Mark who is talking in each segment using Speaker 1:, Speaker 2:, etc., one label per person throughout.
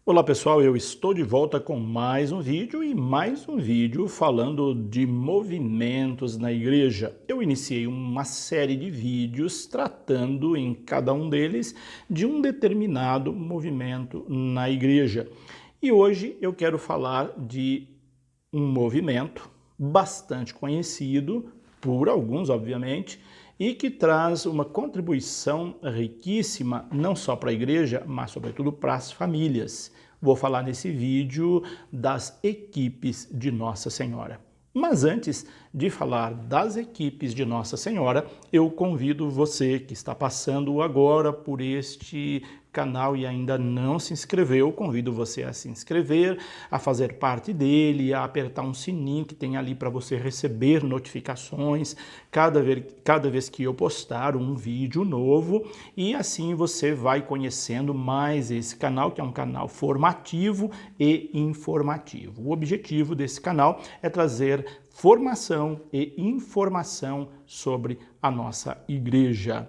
Speaker 1: Olá pessoal, eu estou de volta com mais um vídeo falando de movimentos na igreja. Eu iniciei uma série de vídeos tratando em cada um deles de um determinado movimento na igreja. E hoje eu quero falar de um movimento bastante conhecido por alguns, obviamente, e que traz uma contribuição riquíssima, não só para a igreja, mas sobretudo para as famílias. Vou falar nesse vídeo das equipes de Nossa Senhora. Mas antes de falar das equipes de Nossa Senhora, eu convido você que está passando agora por este canal e ainda não se inscreveu, convido você a se inscrever, a fazer parte dele, a apertar um sininho que tem ali para você receber notificações cada vez que eu postar um vídeo novo, e assim você vai conhecendo mais esse canal, que é um canal formativo e informativo. O objetivo desse canal é trazer formação e informação sobre a nossa igreja.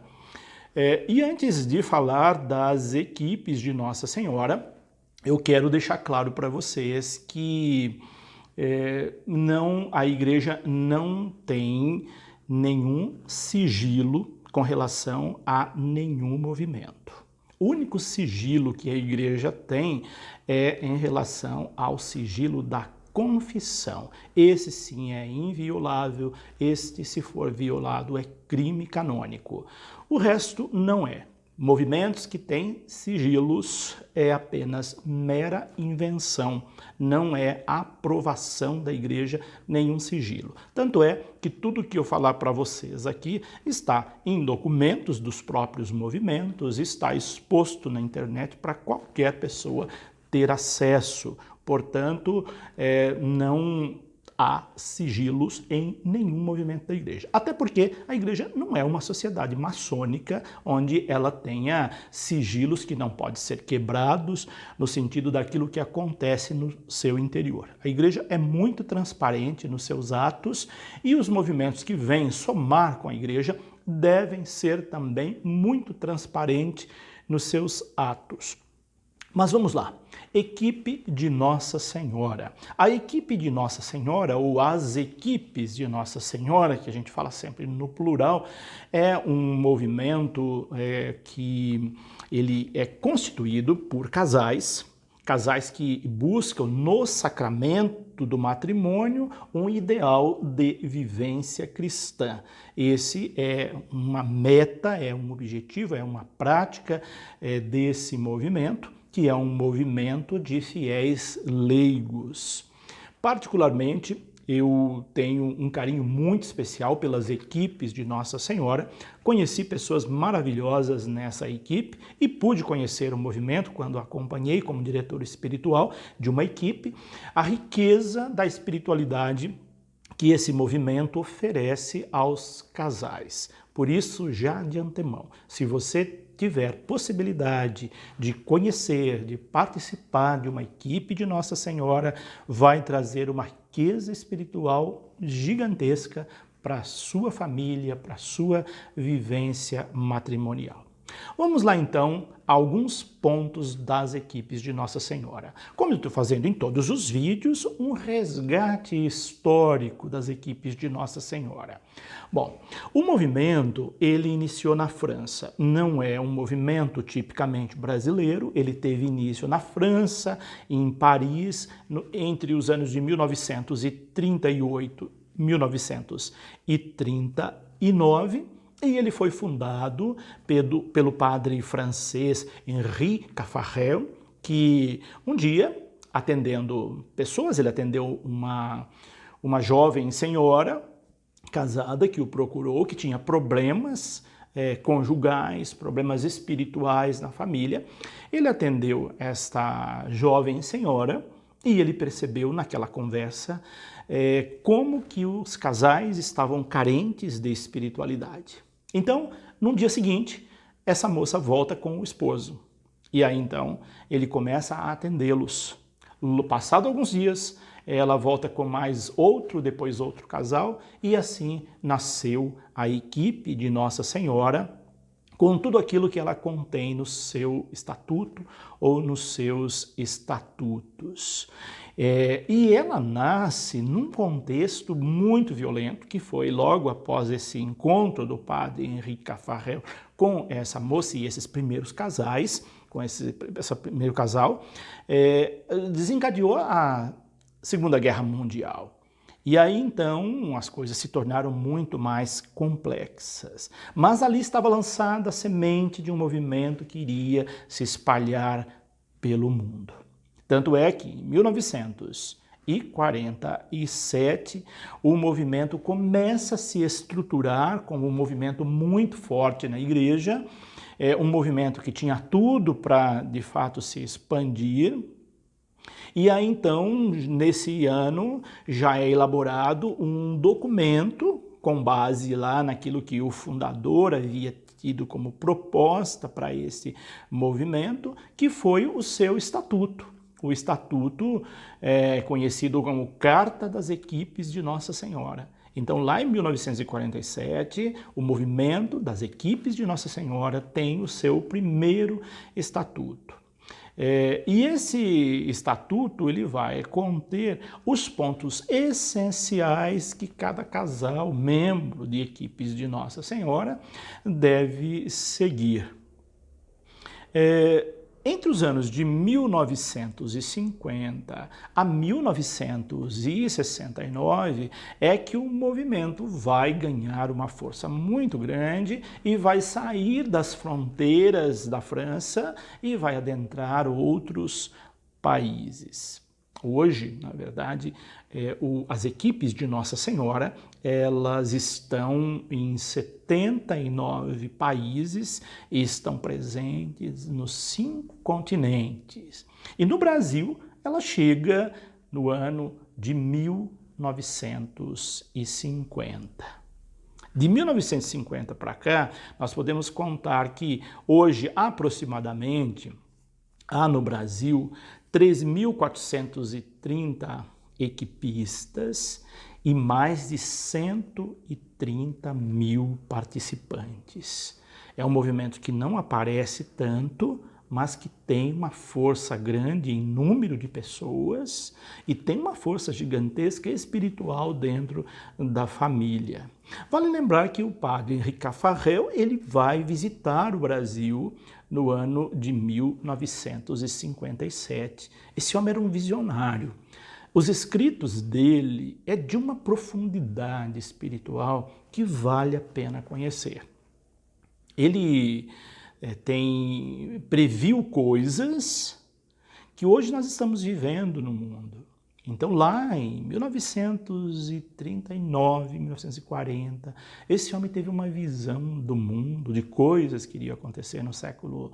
Speaker 1: E antes de falar das equipes de Nossa Senhora, eu quero deixar claro para vocês que a igreja não tem nenhum sigilo com relação a nenhum movimento. O único sigilo que a igreja tem é em relação ao sigilo da confissão. Esse sim é inviolável, este, se for violado, é crime canônico. O resto não é. Movimentos que têm sigilos é apenas mera invenção, não é aprovação da igreja nenhum sigilo. Tanto é que tudo que eu falar para vocês aqui está em documentos dos próprios movimentos, está exposto na internet para qualquer pessoa ter acesso. Portanto, não há sigilos em nenhum movimento da igreja. Até porque a igreja não é uma sociedade maçônica onde ela tenha sigilos que não podem ser quebrados no sentido daquilo que acontece no seu interior. A igreja é muito transparente nos seus atos e os movimentos que vêm somar com a igreja devem ser também muito transparentes nos seus atos. Mas vamos lá, equipe de Nossa Senhora. A equipe de Nossa Senhora, ou as equipes de Nossa Senhora, que a gente fala sempre no plural, é um movimento que ele é constituído por casais que buscam no sacramento do matrimônio um ideal de vivência cristã. Esse é uma meta, é um objetivo, é uma prática desse movimento, que é um movimento de fiéis leigos. Particularmente, eu tenho um carinho muito especial pelas equipes de Nossa Senhora, conheci pessoas maravilhosas nessa equipe e pude conhecer o movimento quando acompanhei como diretor espiritual de uma equipe, a riqueza da espiritualidade que esse movimento oferece aos casais. Por isso, já de antemão, se você tiver possibilidade de conhecer, de participar de uma equipe de Nossa Senhora, vai trazer uma riqueza espiritual gigantesca para a sua família, para a sua vivência matrimonial. Vamos lá então a alguns pontos das equipes de Nossa Senhora. Como eu estou fazendo em todos os vídeos, um resgate histórico das equipes de Nossa Senhora. Bom, o movimento ele iniciou na França, não é um movimento tipicamente brasileiro, ele teve início na França, em Paris, entre os anos de 1938 e 1939, e ele foi fundado pelo padre francês Henri Caffarel, que um dia, atendendo pessoas, ele atendeu uma jovem senhora casada que o procurou, que tinha problemas conjugais, problemas espirituais na família. Ele atendeu esta jovem senhora e ele percebeu naquela conversa como que os casais estavam carentes de espiritualidade. Então, no dia seguinte, essa moça volta com o esposo. E aí, então, ele começa a atendê-los. Passado alguns dias, ela volta com mais outro, depois outro casal, e assim nasceu a equipe de Nossa Senhora, com tudo aquilo que ela contém no seu estatuto ou nos seus estatutos. E ela nasce num contexto muito violento, que foi logo após esse encontro do padre Henrique Caffarel com essa moça e esses primeiros casais, com esse primeiro casal, desencadeou a Segunda Guerra Mundial. E aí, então, as coisas se tornaram muito mais complexas. Mas ali estava lançada a semente de um movimento que iria se espalhar pelo mundo. Tanto é que, em 1947, o movimento começa a se estruturar como um movimento muito forte na igreja, um movimento que tinha tudo para, de fato, se expandir. E aí, então, nesse ano, já é elaborado um documento com base lá naquilo que o fundador havia tido como proposta para esse movimento, que foi o seu estatuto. O estatuto é conhecido como Carta das Equipes de Nossa Senhora. Então, lá em 1947, o movimento das Equipes de Nossa Senhora tem o seu primeiro estatuto. E esse estatuto ele vai conter os pontos essenciais que cada casal, membro de equipes de Nossa Senhora, deve seguir. Entre os anos de 1950 a 1969 é que o movimento vai ganhar uma força muito grande e vai sair das fronteiras da França e vai adentrar outros países. Hoje, na verdade, as equipes de Nossa Senhora, elas estão em 79 países e estão presentes nos 5 continentes. E no Brasil, ela chega no ano de 1950. De 1950 para cá, nós podemos contar que hoje, aproximadamente, há no Brasil 3.430 equipistas e mais de 130 mil participantes. É um movimento que não aparece tanto, mas que tem uma força grande em número de pessoas e tem uma força gigantesca espiritual dentro da família. Vale lembrar que o padre Henrique Caffarel, ele vai visitar o Brasil no ano de 1957. Esse homem era um visionário. Os escritos dele é de uma profundidade espiritual que vale a pena conhecer. Ele previu coisas que hoje nós estamos vivendo no mundo. Então, lá em 1939, 1940, esse homem teve uma visão do mundo, de coisas que iriam acontecer no século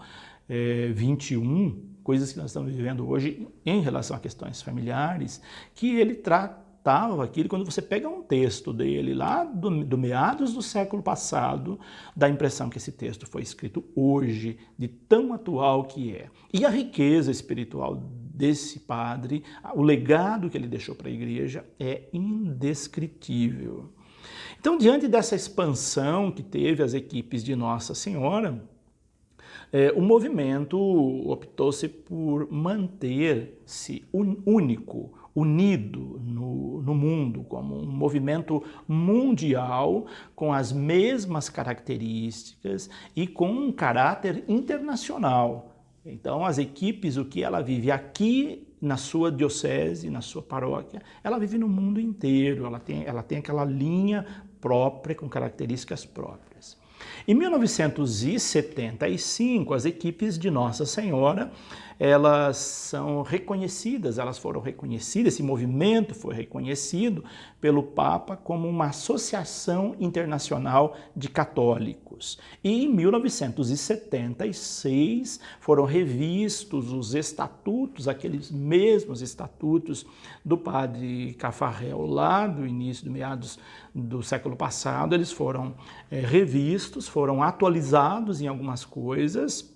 Speaker 1: XXI, coisas que nós estamos vivendo hoje em relação a questões familiares, que ele tratava aquilo. Quando você pega um texto dele lá do meados do século passado, dá a impressão que esse texto foi escrito hoje, de tão atual que é. E a riqueza espiritual desse padre, o legado que ele deixou para a igreja é indescritível. Então, diante dessa expansão que teve as equipes de Nossa Senhora, o movimento optou-se por manter-se único, unido no mundo, como um movimento mundial com as mesmas características e com um caráter internacional. Então, as equipes, o que ela vive aqui na sua diocese, na sua paróquia, ela vive no mundo inteiro, ela tem aquela linha própria, com características próprias. Em 1975, as equipes de Nossa Senhora, elas são reconhecidas, elas foram reconhecidas, esse movimento foi reconhecido pelo Papa como uma associação internacional de católicos. E em 1976 foram revistos os estatutos, aqueles mesmos estatutos do padre Caffarel lá do início, do meados do século passado, eles foram revistos, foram atualizados em algumas coisas,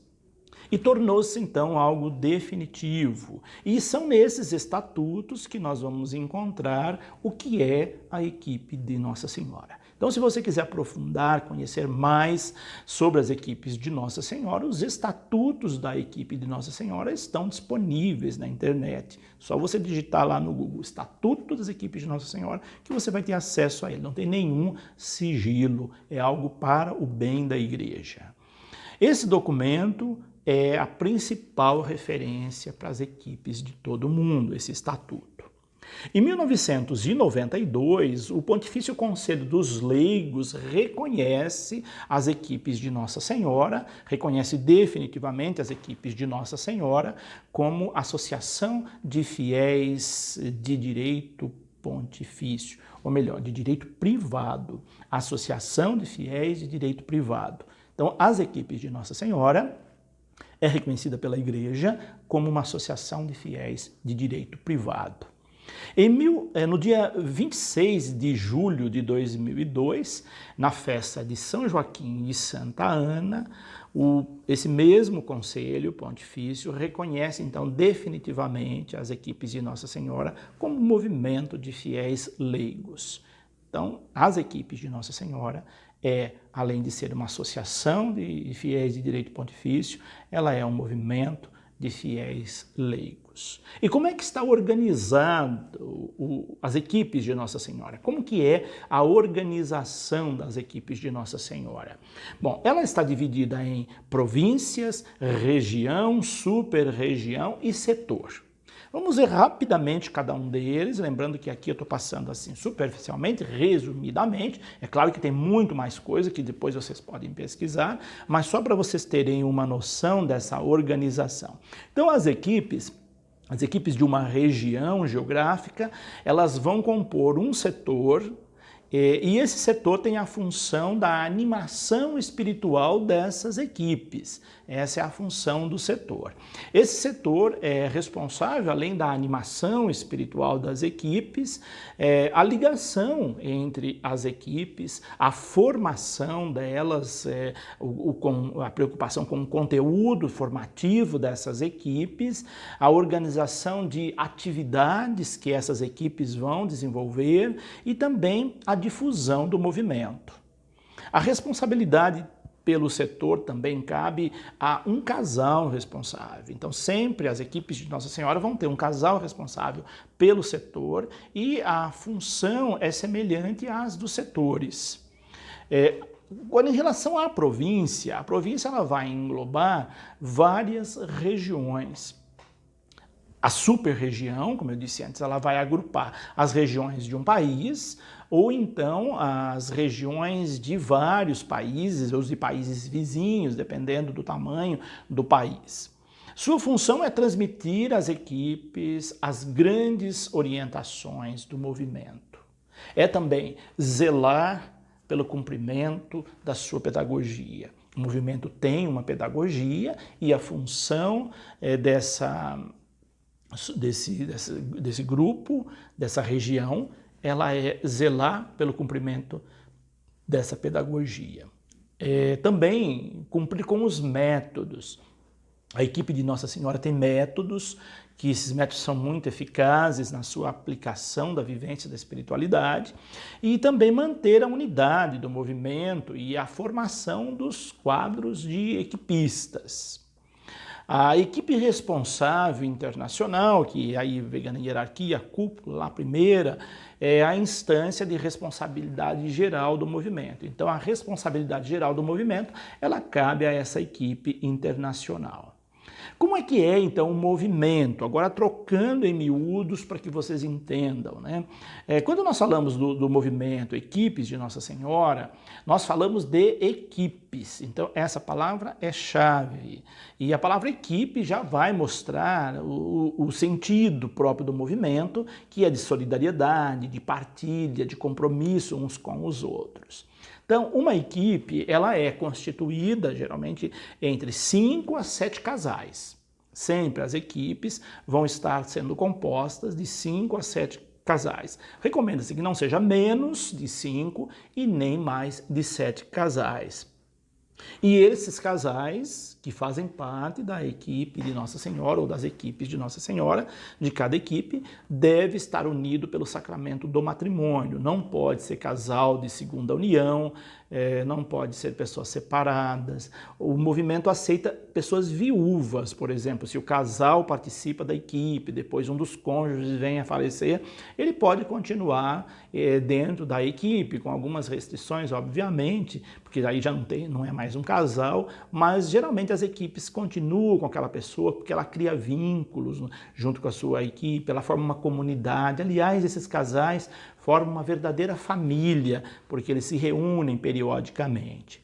Speaker 1: e tornou-se, então, algo definitivo. E são nesses estatutos que nós vamos encontrar o que é a equipe de Nossa Senhora. Então, se você quiser aprofundar, conhecer mais sobre as equipes de Nossa Senhora, os estatutos da equipe de Nossa Senhora estão disponíveis na internet. Só você digitar lá no Google Estatuto das Equipes de Nossa Senhora que você vai ter acesso a ele. Não tem nenhum sigilo, é algo para o bem da igreja. Esse documento é a principal referência para as equipes de todo o mundo, esse estatuto. Em 1992, o Pontifício Conselho dos Leigos reconhece as equipes de Nossa Senhora, reconhece definitivamente as equipes de Nossa Senhora como associação de fiéis de direito pontifício, ou melhor, de direito privado, associação de fiéis de direito privado. Então, as equipes de Nossa Senhora é reconhecida pela Igreja como uma associação de fiéis de direito privado. No dia 26 de julho de 2002, na festa de São Joaquim e Santa Ana, esse mesmo Conselho Pontifício reconhece, então, definitivamente as equipes de Nossa Senhora como um movimento de fiéis leigos. Então, as equipes de Nossa Senhora além de ser uma associação de fiéis de direito pontifício, ela é um movimento de fiéis leigos. E como é que está organizado as equipes de Nossa Senhora? Como que é a organização das equipes de Nossa Senhora? Bom, ela está dividida em províncias, região, super-região e setor. Vamos ver rapidamente cada um deles, lembrando que aqui eu estou passando assim superficialmente, resumidamente. É claro que tem muito mais coisa que depois vocês podem pesquisar, mas só para vocês terem uma noção dessa organização. Então as equipes de uma região geográfica, elas vão compor um setor, e esse setor tem a função da animação espiritual dessas equipes. Essa é a função do setor. Esse setor é responsável, além da animação espiritual das equipes, a ligação entre as equipes, a formação delas, a preocupação com o conteúdo formativo dessas equipes, a organização de atividades que essas equipes vão desenvolver e também a difusão do movimento. A responsabilidade pelo setor também cabe a um casal responsável. Então, sempre as equipes de Nossa Senhora vão ter um casal responsável pelo setor e a função é semelhante às dos setores. Agora, em relação à província, a província ela vai englobar várias regiões. A super-região, como eu disse antes, ela vai agrupar as regiões de um país ou então as regiões de vários países ou de países vizinhos, dependendo do tamanho do país. Sua função é transmitir às equipes as grandes orientações do movimento. É também zelar pelo cumprimento da sua pedagogia. O movimento tem uma pedagogia e a função desse grupo, dessa região, ela é zelar pelo cumprimento dessa pedagogia. Também cumprir com os métodos. A equipe de Nossa Senhora tem métodos, que esses métodos são muito eficazes na sua aplicação da vivência da espiritualidade, e também manter a unidade do movimento e a formação dos quadros de equipistas. A equipe responsável internacional, que aí vem na hierarquia, a cúpula, a primeira, é a instância de responsabilidade geral do movimento. Então, a responsabilidade geral do movimento, ela cabe a essa equipe internacional. Como é que é, então, o movimento? Agora, trocando em miúdos para que vocês entendam, né? Quando nós falamos do movimento equipes de Nossa Senhora, nós falamos de equipes. Então, essa palavra é chave. E a palavra equipe já vai mostrar o sentido próprio do movimento, que é de solidariedade, de partilha, de compromisso uns com os outros. Então, uma equipe, ela é constituída, geralmente, entre 5 a 7 casais. Sempre as equipes vão estar sendo compostas de 5 a 7 casais. Recomenda-se que não seja menos de 5 e nem mais de 7 casais. E esses casais que fazem parte da equipe de Nossa Senhora ou das equipes de Nossa Senhora, de cada equipe, deve estar unido pelo sacramento do matrimônio. Não pode ser casal de segunda união, não pode ser pessoas separadas. O movimento aceita pessoas viúvas, por exemplo, se o casal participa da equipe, depois um dos cônjuges vem a falecer, ele pode continuar dentro da equipe, com algumas restrições, obviamente, porque aí já não é mais um casal, mas geralmente as equipes continuam com aquela pessoa porque ela cria vínculos junto com a sua equipe, ela forma uma comunidade. Aliás, esses casais formam uma verdadeira família, porque eles se reúnem periodicamente.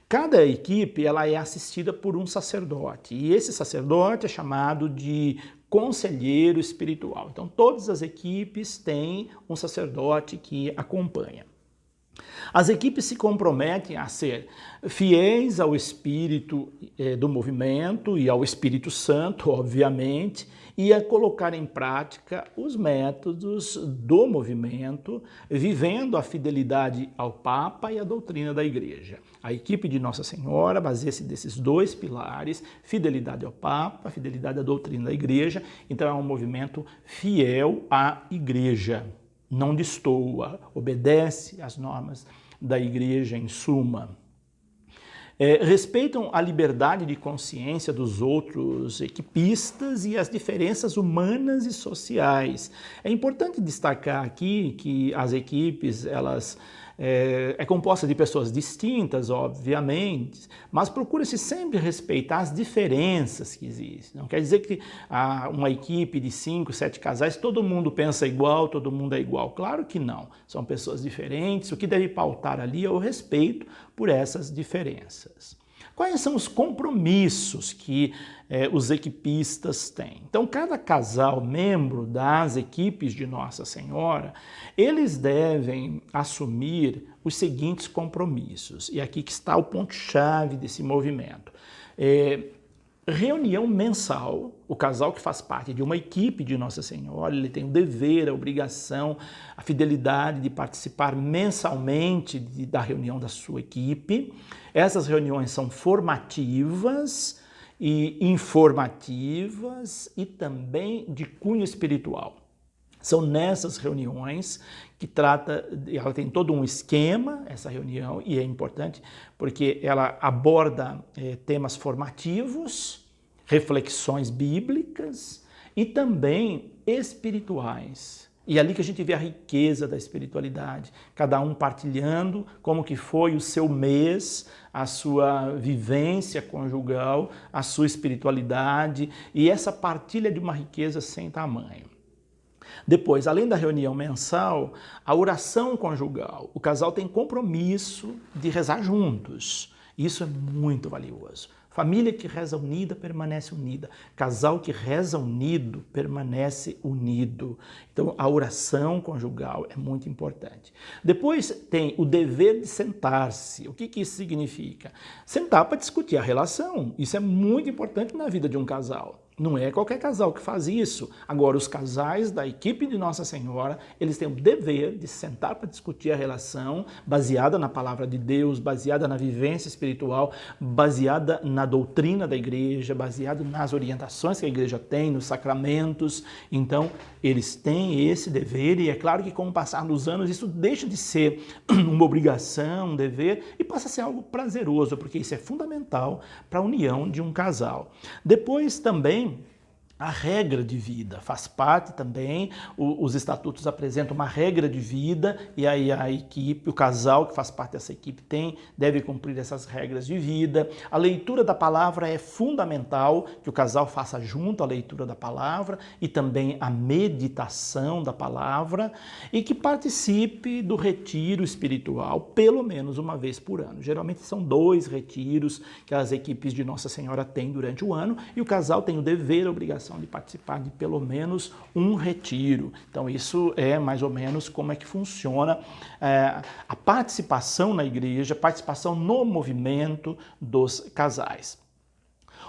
Speaker 1: Cada equipe ela é assistida por um sacerdote, e esse sacerdote é chamado de conselheiro espiritual. Então, todas as equipes têm um sacerdote que acompanha. As equipes se comprometem a ser fiéis ao espírito do movimento e ao Espírito Santo, obviamente, e a colocar em prática os métodos do movimento, vivendo a fidelidade ao Papa e à doutrina da Igreja. A equipe de Nossa Senhora baseia-se desses dois pilares, fidelidade ao Papa, fidelidade à doutrina da Igreja. Então é um movimento fiel à Igreja. Não destoa, obedece às normas da Igreja em suma. Respeitam a liberdade de consciência dos outros equipistas e as diferenças humanas e sociais. É importante destacar aqui que as equipes, elas é composta de pessoas distintas, obviamente, mas procura-se sempre respeitar as diferenças que existem. Não quer dizer que uma equipe de 5, 7 casais, todo mundo pensa igual, todo mundo é igual. Claro que não. São pessoas diferentes. O que deve pautar ali é o respeito por essas diferenças. Quais são os compromissos que os equipistas têm? Então, cada casal, membro das equipes de Nossa Senhora, eles devem assumir os seguintes compromissos. E aqui que está o ponto-chave desse movimento. Reunião mensal, o casal que faz parte de uma equipe de Nossa Senhora, ele tem o dever, a obrigação, a fidelidade de participar mensalmente da reunião da sua equipe. Essas reuniões são formativas e informativas e também de cunho espiritual. São nessas reuniões que ela tem todo um esquema, essa reunião, e é importante porque ela aborda temas formativos, reflexões bíblicas e também espirituais. E é ali que a gente vê a riqueza da espiritualidade, cada um partilhando como que foi o seu mês, a sua vivência conjugal, a sua espiritualidade, e essa partilha de uma riqueza sem tamanho. Depois, além da reunião mensal, a oração conjugal. O casal tem compromisso de rezar juntos. Isso é muito valioso. Família que reza unida permanece unida. Casal que reza unido permanece unido. Então, a oração conjugal é muito importante. Depois tem o dever de sentar-se. O que isso significa? Sentar para discutir a relação. Isso é muito importante na vida de um casal. Não é qualquer casal que faz isso. Agora, os casais da equipe de Nossa Senhora, eles têm o dever de sentar para discutir a relação baseada na palavra de Deus, baseada na vivência espiritual, baseada na doutrina da igreja, baseada nas orientações que a igreja tem, nos sacramentos. Então, eles têm esse dever e é claro que com o passar dos anos isso deixa de ser uma obrigação, um dever e passa a ser algo prazeroso, porque isso é fundamental para a união de um casal. Depois também a regra de vida faz parte também, os estatutos apresentam uma regra de vida e aí a equipe, o casal que faz parte dessa equipe deve cumprir essas regras de vida. A leitura da palavra é fundamental, que o casal faça junto a leitura da palavra e também a meditação da palavra e que participe do retiro espiritual pelo menos uma vez por ano. Geralmente são 2 retiros que as equipes de Nossa Senhora têm durante o ano e o casal tem o dever, a obrigação de participar de pelo menos um retiro. Então isso é mais ou menos como é que funciona a participação na igreja, a participação no movimento dos casais.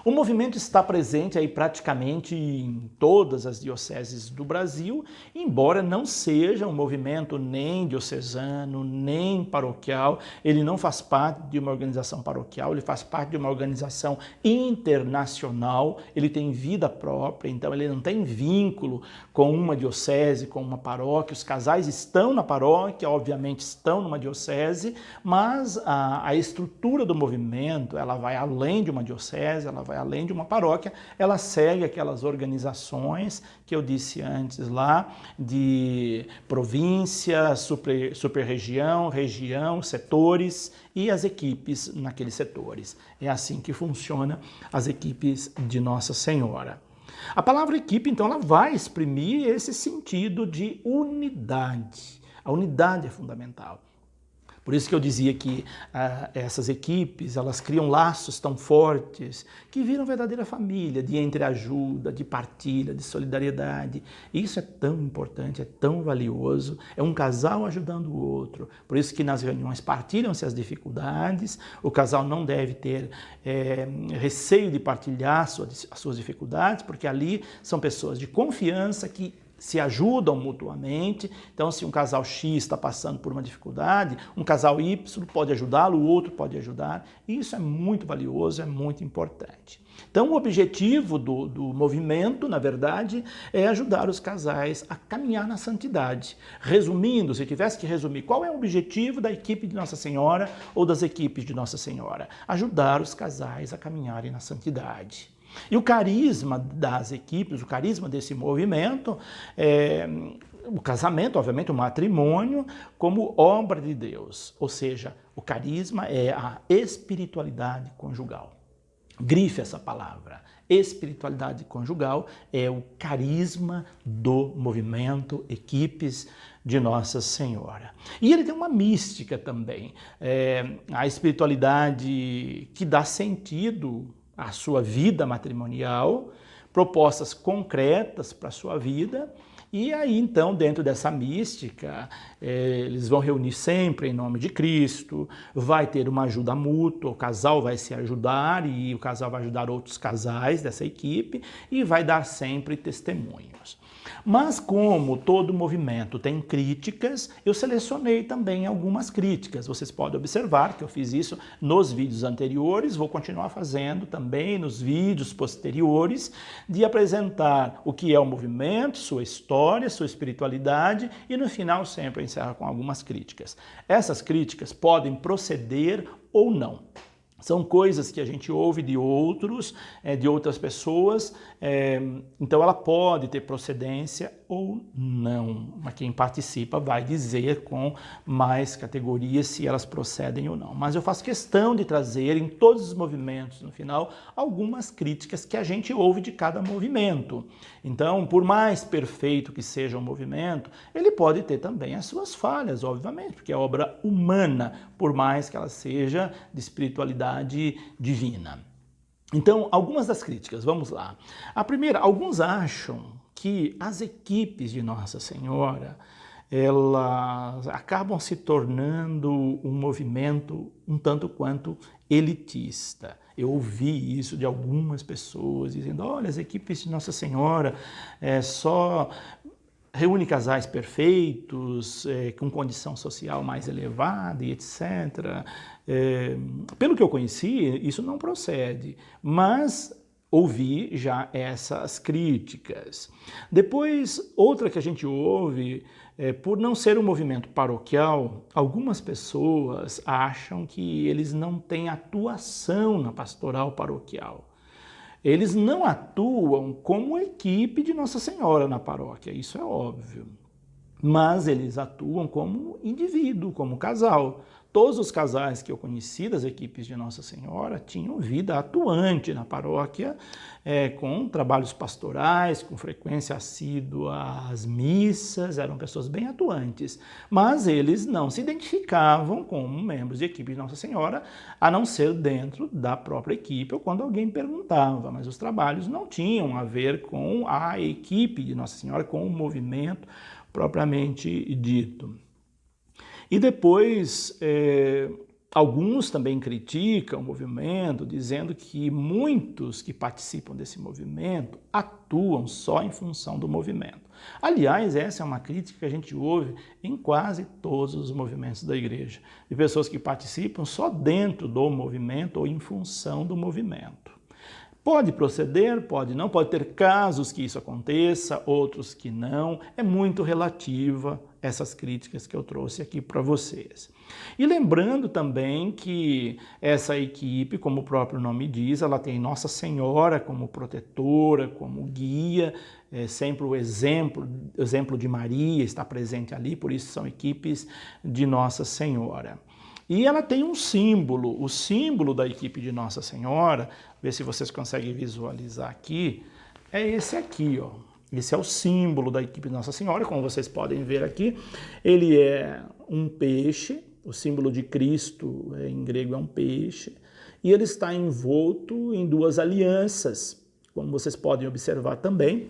Speaker 1: O movimento está presente aí praticamente em todas as dioceses do Brasil, embora não seja um movimento nem diocesano, nem paroquial. Ele não faz parte de uma organização paroquial, ele faz parte de uma organização internacional, ele tem vida própria, então ele não tem vínculo com uma diocese, com uma paróquia. Os casais estão na paróquia, obviamente estão numa diocese, mas a estrutura do movimento, ela vai além de uma diocese, ela vai além de uma paróquia, ela segue aquelas organizações que eu disse antes lá, de província, super-região, região, setores e as equipes naqueles setores. É assim que funcionam as equipes de Nossa Senhora. A palavra equipe, então, ela vai exprimir esse sentido de unidade. A unidade é fundamental. Por isso que eu dizia que essas equipes, elas criam laços tão fortes que viram verdadeira família, de entreajuda, de partilha, de solidariedade. Isso é tão importante, é tão valioso, é um casal ajudando o outro. Por isso que nas reuniões partilham-se as dificuldades, o casal não deve ter receio de partilhar as suas dificuldades, porque ali são pessoas de confiança que se ajudam mutuamente. Então, se um casal X está passando por uma dificuldade, um casal Y pode ajudá-lo, o outro pode ajudar. E isso é muito valioso, é muito importante. Então, o objetivo do movimento, na verdade, é ajudar os casais a caminhar na santidade. Resumindo, se tivesse que resumir, qual é o objetivo da equipe de Nossa Senhora ou das equipes de Nossa Senhora? Ajudar os casais a caminharem na santidade. E o carisma das equipes, o carisma desse movimento, o casamento, obviamente, o matrimônio, como obra de Deus. Ou seja, o carisma é a espiritualidade conjugal. Grife essa palavra. Espiritualidade conjugal é o carisma do movimento, equipes de Nossa Senhora. E ele tem uma mística também. A espiritualidade que dá sentido a sua vida matrimonial, propostas concretas para a sua vida, e aí então dentro dessa mística eles vão reunir sempre em nome de Cristo, vai ter uma ajuda mútua, o casal vai se ajudar e o casal vai ajudar outros casais dessa equipe e vai dar sempre testemunhos. Mas como todo movimento tem críticas, eu selecionei também algumas críticas. Vocês podem observar que eu fiz isso nos vídeos anteriores, vou continuar fazendo também nos vídeos posteriores, de apresentar o que é o movimento, sua história, sua espiritualidade e no final sempre encerro com algumas críticas. Essas críticas podem proceder ou não. São coisas que a gente ouve de outros, de outras pessoas, então ela pode ter procedência ou não. Mas quem participa vai dizer com mais categorias se elas procedem ou não. Mas eu faço questão de trazer em todos os movimentos, no final, algumas críticas que a gente ouve de cada movimento. Então, por mais perfeito que seja um movimento, ele pode ter também as suas falhas, obviamente, porque é obra humana, por mais que ela seja de espiritualidade divina. Então, algumas das críticas, vamos lá. A primeira, alguns acham que as equipes de Nossa Senhora, elas acabam se tornando um movimento um tanto quanto elitista. Eu ouvi isso de algumas pessoas dizendo, olha, as equipes de Nossa Senhora só reúne casais perfeitos, com condição social mais elevada e etc. Pelo que eu conheci, isso não procede, mas ouvi já essas críticas. Depois, outra que a gente ouve, por não ser um movimento paroquial, algumas pessoas acham que eles não têm atuação na pastoral paroquial. Eles não atuam como equipe de Nossa Senhora na paróquia, isso é óbvio. Mas eles atuam como indivíduo, como casal. Todos os casais que eu conheci das equipes de Nossa Senhora tinham vida atuante na paróquia, com trabalhos pastorais, com frequência assídua às missas, eram pessoas bem atuantes. Mas eles não se identificavam como membros de equipe de Nossa Senhora, a não ser dentro da própria equipe ou quando alguém perguntava. Mas os trabalhos não tinham a ver com a equipe de Nossa Senhora, com o movimento propriamente dito. E depois, Alguns também criticam o movimento, dizendo que muitos que participam desse movimento atuam só em função do movimento. Aliás, essa é uma crítica que a gente ouve em quase todos os movimentos da igreja, de pessoas que participam só dentro do movimento ou em função do movimento. Pode proceder, pode não, pode ter casos que isso aconteça, outros que não. É muito relativa essas críticas que eu trouxe aqui para vocês. E lembrando também que essa equipe, como o próprio nome diz, ela tem Nossa Senhora como protetora, como guia, sempre o exemplo de Maria está presente ali, por isso são equipes de Nossa Senhora. E ela tem um símbolo, o símbolo da equipe de Nossa Senhora, ver se vocês conseguem visualizar aqui, é esse aqui, ó. Esse é o símbolo da equipe de Nossa Senhora, como vocês podem ver aqui. Ele é um peixe, o símbolo de Cristo em grego é um peixe, e ele está envolto em duas alianças, como vocês podem observar também.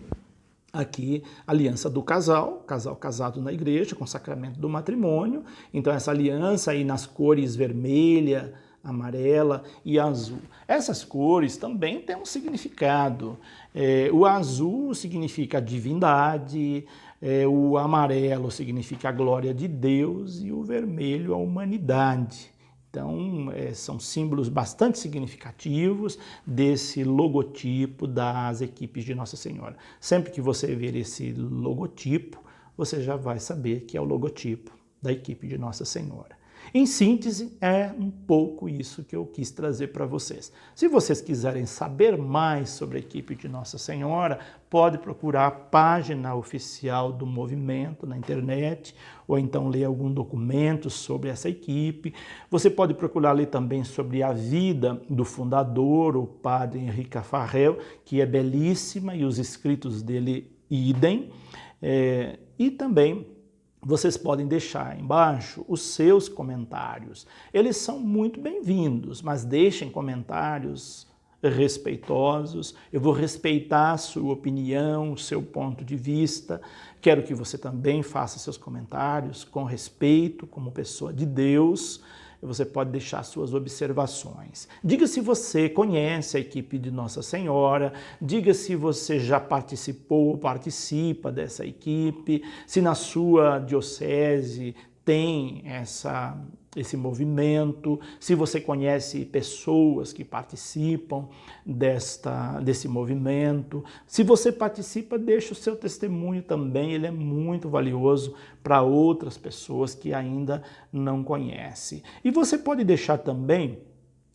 Speaker 1: Aqui, aliança do casal casado na igreja, com o sacramento do matrimônio. Então, essa aliança aí nas cores vermelha, amarela e azul. Essas cores também têm um significado. O azul significa a divindade, o amarelo significa a glória de Deus e o vermelho a humanidade. Então, são símbolos bastante significativos desse logotipo das equipes de Nossa Senhora. Sempre que você ver esse logotipo, você já vai saber que é o logotipo da equipe de Nossa Senhora. Em síntese, é um pouco isso que eu quis trazer para vocês. Se vocês quiserem saber mais sobre a equipe de Nossa Senhora, pode procurar a página oficial do movimento na internet, ou então ler algum documento sobre essa equipe. Você pode procurar ler também sobre a vida do fundador, o padre Henrique Farrell, que é belíssima, e os escritos dele idem. E também vocês podem deixar embaixo os seus comentários. Eles são muito bem-vindos, mas deixem comentários respeitosos. Eu vou respeitar a sua opinião, o seu ponto de vista. Quero que você também faça seus comentários com respeito, como pessoa de Deus. Você pode deixar suas observações. Diga se você conhece a equipe de Nossa Senhora, diga se você já participou ou participa dessa equipe, se na sua diocese tem esse movimento, se você conhece pessoas que participam desse movimento. Se você participa, deixe o seu testemunho também, ele é muito valioso para outras pessoas que ainda não conhecem. E você pode deixar também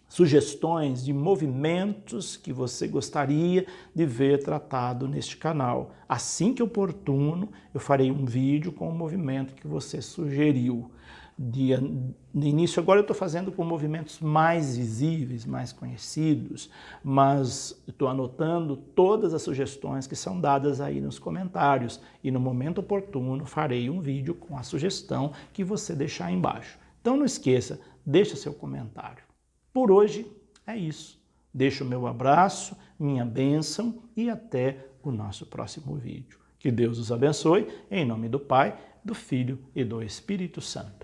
Speaker 1: sugestões de movimentos que você gostaria de ver tratado neste canal. Assim que oportuno, eu farei um vídeo com o movimento que você sugeriu. No início agora eu estou fazendo com movimentos mais visíveis, mais conhecidos, mas estou anotando todas as sugestões que são dadas aí nos comentários e no momento oportuno farei um vídeo com a sugestão que você deixar aí embaixo. Então não esqueça, deixa seu comentário. Por hoje é isso. Deixo o meu abraço, minha bênção e até o nosso próximo vídeo. Que Deus os abençoe, em nome do Pai, do Filho e do Espírito Santo.